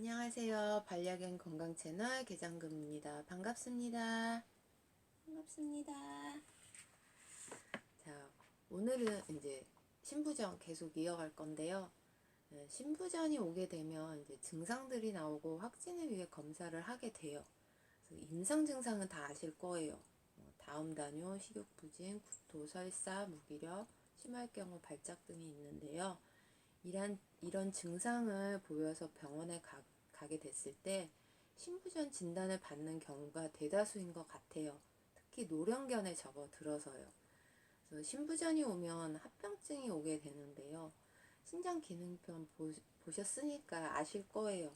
안녕하세요. 반려견 건강 채널 개장금입니다. 반갑습니다. 반갑습니다. 자, 오늘은 이제 신부전 계속 이어갈 건데요. 신부전이 오게 되면 이제 증상들이 나오고 확진을 위해 검사를 하게 돼요. 그래서 임상 증상은 다 아실 거예요. 다음 단요, 식욕부진, 구토, 설사, 무기력, 심할 경우 발작 등이 있는데요. 이런 증상을 보여서 병원에 가게 됐을 때 신부전 진단을 받는 경우가 대다수인 것 같아요. 특히 노령견에 접어들어서요. 그래서 신부전이 오면 합병증이 오게 되는데요. 신장기능편 보셨으니까 아실 거예요.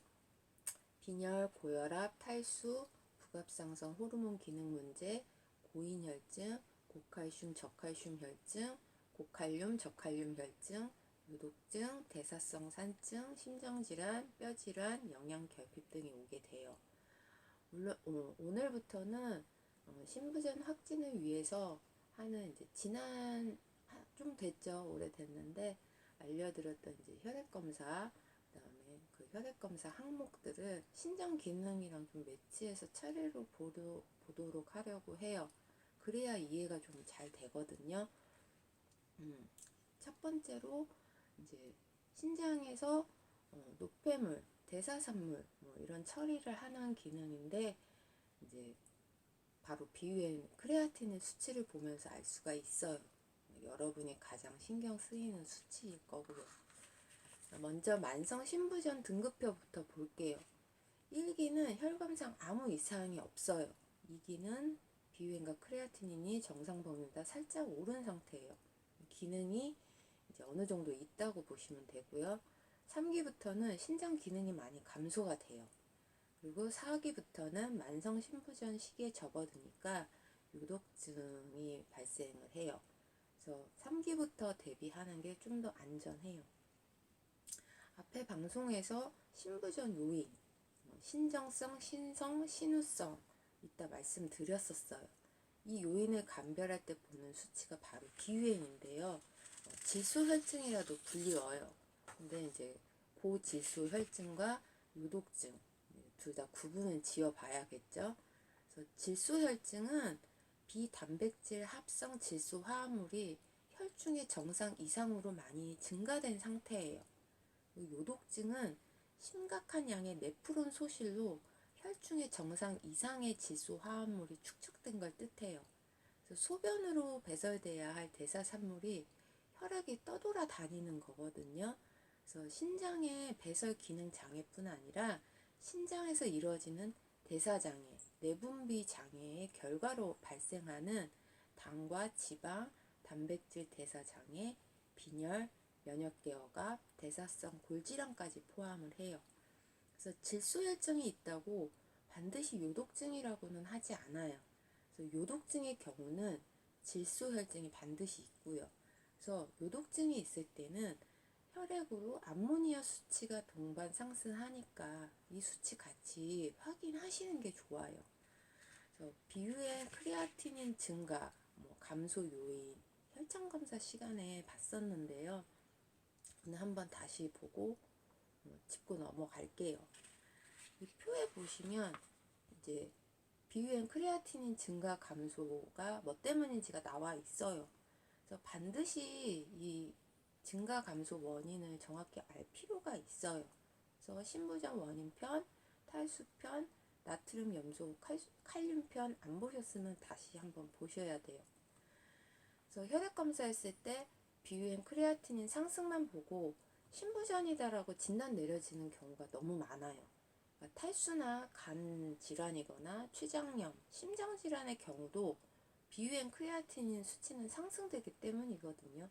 빈혈, 고혈압, 탈수, 부갑상선 호르몬 기능 문제, 고인혈증, 고칼슘, 저칼슘 혈증, 고칼륨, 저칼륨 혈증, 요독증, 대사성 산증, 심장질환, 뼈질환, 영양결핍 등이 오게 돼요. 물론 오늘부터는 신부전 확진을 위해서 하는 이제 지난 좀 됐죠. 오래됐는데 알려드렸던 이제 혈액 검사, 그다음에 그 혈액 검사 항목들을 신장 기능이랑 좀 매치해서 차례로 보도록 하려고 해요. 그래야 이해가 좀 잘 되거든요. 첫 번째로 이제 신장에서 노폐물, 대사산물 뭐 이런 처리를 하는 기능인데 이제 바로 비유엔 크레아틴의 수치를 보면서 알 수가 있어요. 여러분이 가장 신경 쓰이는 수치일 거고요. 먼저 만성 신부전 등급표부터 볼게요. 1기는 혈검상 아무 이상이 없어요. 2기는 비유엔과 크레아티닌이 정상 범위보다 살짝 오른 상태예요. 기능이 이제 어느 정도 있다고 보시면 되고요. 3기부터는 신장 기능이 많이 감소가 돼요. 그리고 4기부터는 만성 신부전 시기에 접어드니까 요독증이 발생을 해요. 그래서 3기부터 대비하는 게 좀 더 안전해요. 앞에 방송에서 신부전 요인, 신정성, 신성, 신우성 이따 말씀드렸었어요. 이 요인을 감별할 때 보는 수치가 바로 비유행인데요. 지수 혈증이라도 불리워요. 근데 이제 고지수 혈증과 요독증 둘 다 구분은 지어 봐야겠죠. 그래서 질소 혈증은 비단백질 합성 질소 화합물이 혈중의 정상 이상으로 많이 증가된 상태예요. 요독증은 심각한 양의 네프론 소실로 혈중의 정상 이상의 질소 화합물이 축적된 걸 뜻해요. 그래서 소변으로 배설돼야 할 대사산물이 혈액에 떠돌아 다니는 거거든요. 그래서 신장의 배설 기능 장애뿐 아니라 신장에서 이루어지는 대사장애, 내분비 장애의 결과로 발생하는 당과 지방, 단백질 대사장애, 빈혈, 면역계 억압, 대사성 골질환까지 포함을 해요. 그래서 질소혈증이 있다고 반드시 요독증이라고는 하지 않아요. 그래서 요독증의 경우는 질소혈증이 반드시 있고요. 그래서 요독증이 있을 때는 혈액으로 암모니아 수치가 동반 상승하니까 이 수치 같이 확인하시는 게 좋아요. 그래서 비유의 크레아티닌 증가, 감소 요인, 혈장 검사 시간에 봤었는데요. 오늘 한번 다시 보고 짚고 넘어갈게요. 이 표에 보시면 이제 비유엔 크레아티닌 증가 감소가 뭐 때문인지가 나와 있어요. 그래서 반드시 이 증가 감소 원인을 정확히 알 필요가 있어요. 그래서 신부전 원인편, 탈수편, 나트륨 염소 칼륨편 안 보셨으면 다시 한번 보셔야 돼요. 그래서 혈액 검사했을 때 비유엔 크레아티닌 상승만 보고 신부전이다라고 진단 내려지는 경우가 너무 많아요. 그러니까 탈수나 간 질환이거나 췌장염, 심장 질환의 경우도 비유엔 크레아티닌 수치는 상승되기 때문이거든요.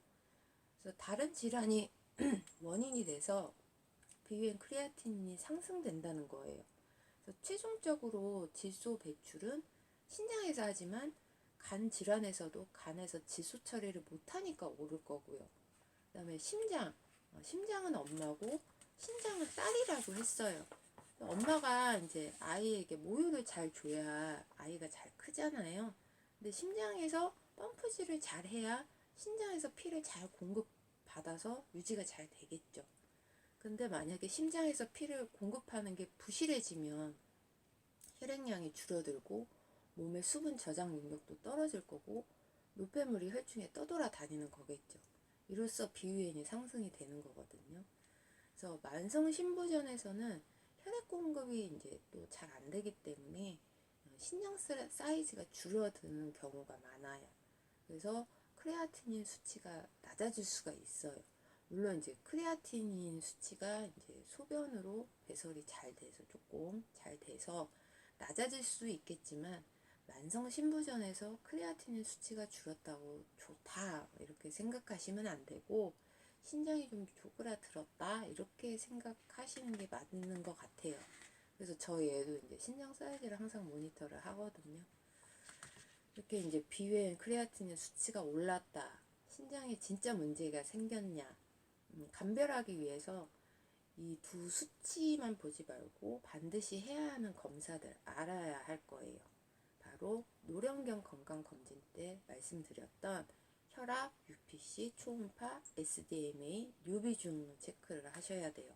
그래서 다른 질환이 원인이 돼서 비유엔 크레아티닌이 상승된다는 거예요. 그래서 최종적으로 질소 배출은 신장에서 하지만 간 질환에서도 간에서 질소 처리를 못하니까 오를 거고요. 그 다음에 심장은 엄마고 신장은 딸이라고 했어요. 엄마가 이제 아이에게 모유를 잘 줘야 아이가 잘 크잖아요. 근데 심장에서 펌프질을 잘 해야 신장에서 피를 잘 공급받아서 유지가 잘 되겠죠. 근데 만약에 심장에서 피를 공급하는 게 부실해지면 혈액량이 줄어들고 몸의 수분 저장 능력도 떨어질 거고 노폐물이 혈중에 떠돌아다니는 거겠죠. 이로써 비위엔이 상승이 되는 거거든요. 그래서 만성 신부전에서는 혈액 공급이 이제 또 잘 안 되기 때문에 신장 사이즈가 줄어드는 경우가 많아요. 그래서 크레아티닌 수치가 낮아질 수가 있어요. 물론 이제 크레아티닌 수치가 이제 소변으로 배설이 잘 돼서 조금 잘 돼서 낮아질 수 있겠지만 만성 신부전에서 크레아티닌 수치가 줄었다고 좋다 이렇게 생각하시면 안 되고 신장이 좀 쪼그라들었다 이렇게 생각하시는 게 맞는 것 같아요. 그래서 저희 애도 이제 신장 사이즈를 항상 모니터를 하거든요. 이렇게 이제 비위엔 크레아틴인 수치가 올랐다. 신장에 진짜 문제가 생겼냐. 감별하기 위해서 이 두 수치만 보지 말고 반드시 해야 하는 검사들 알아야 할 거예요. 바로 노령견 건강검진 때 말씀드렸던 혈압, UPC, 초음파, SDMA, 뇨비중 체크를 하셔야 돼요.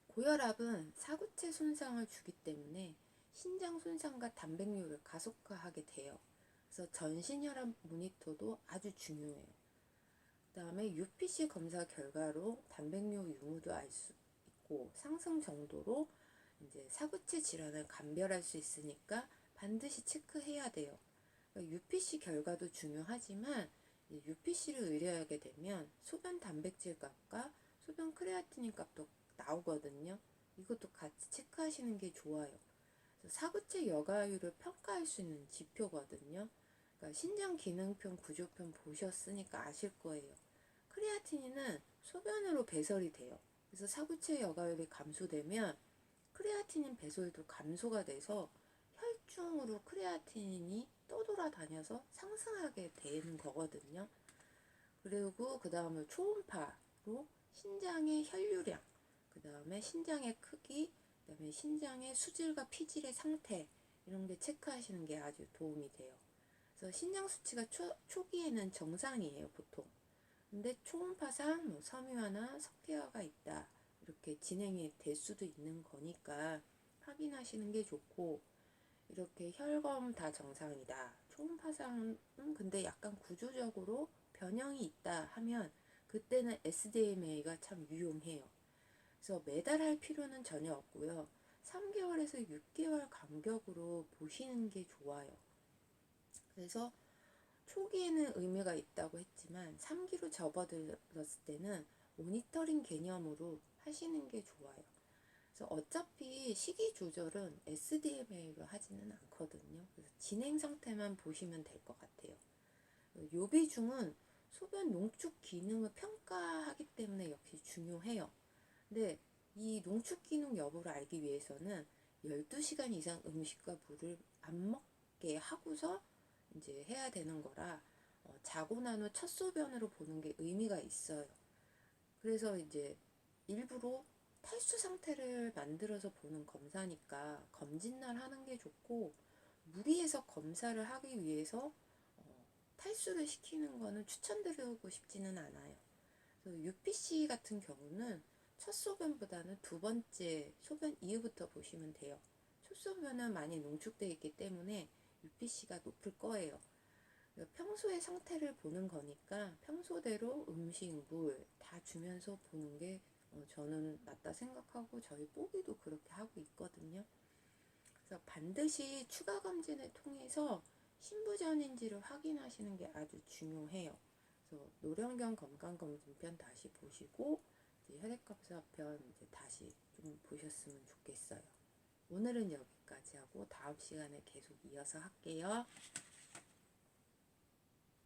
고혈압은 사구체 손상을 주기 때문에 신장 손상과 단백뇨를 가속화하게 돼요. 그래서 전신혈압 모니터도 아주 중요해요. 그 다음에 UPC 검사 결과로 단백뇨 유무도 알 수 있고 상승 정도로 이제 사구체 질환을 감별할 수 있으니까 반드시 체크해야 돼요. 그러니까 UPC 결과도 중요하지만 UPC를 의뢰하게 되면 소변 단백질 값과 소변 크레아티닌 값도 나오거든요. 이것도 같이 체크하시는 게 좋아요. 사구체 여가율을 평가할 수 있는 지표거든요. 그러니까 신장 기능표 구조표 보셨으니까 아실 거예요. 크레아티닌은 소변으로 배설이 돼요. 그래서 사구체 여가율이 감소되면 크레아티닌 배설도 감소가 돼서 혈중으로 크레아티닌이 떠돌아다녀서 상승하게 되는 거거든요. 그리고 그 다음에 초음파로 신장의 혈류량, 그 다음에 신장의 크기, 그 다음에 신장의 수질과 피질의 상태 이런 게 체크하시는 게 아주 도움이 돼요. 그래서 신장 수치가 초기에는 정상이에요, 보통. 근데 초음파상 뭐 섬유화나 석회화가 있다 이렇게 진행이 될 수도 있는 거니까 확인하시는 게 좋고, 이렇게 혈검 다 정상이다, 초음파상은 근데 약간 구조적으로 변형이 있다 하면 그때는 SDMA가 참 유용해요. 그래서 매달 할 필요는 전혀 없고요. 3개월에서 6개월 간격으로 보시는 게 좋아요. 그래서 초기에는 의미가 있다고 했지만 3기로 접어들었을 때는 모니터링 개념으로 하시는 게 좋아요. 그래서 어차피 식이 조절은 SDMA로 하지는 않거든요. 그래서 진행 상태만 보시면 될 것 같아요. 요비중은 소변 농축 기능을 평가하기 때문에 역시 중요해요. 근데 이 농축 기능 여부를 알기 위해서는 12시간 이상 음식과 물을 안 먹게 하고서 이제 해야 되는 거라 자고 난 후 첫 소변으로 보는 게 의미가 있어요. 그래서 이제 일부러 탈수 상태를 만들어서 보는 검사니까 검진날 하는 게 좋고, 무리해서 검사를 하기 위해서 탈수를 시키는 거는 추천드리고 싶지는 않아요. 그래서 UPC 같은 경우는 첫 소변보다는 두 번째 소변 이후부터 보시면 돼요. 첫 소변은 많이 농축되어 있기 때문에 UPC가 높을 거예요. 평소의 상태를 보는 거니까 평소대로 음식, 물 다 주면서 보는 게 저는 맞다 생각하고 저희 뽀기도 그렇게 하고 있거든요. 그래서 반드시 추가 검진을 통해서 신부전인지를 확인하시는 게 아주 중요해요. 그래서 노령견 건강검진편 다시 보시고 이제 혈액검사편 이제 다시 좀 보셨으면 좋겠어요. 오늘은 여기까지 하고 다음 시간에 계속 이어서 할게요.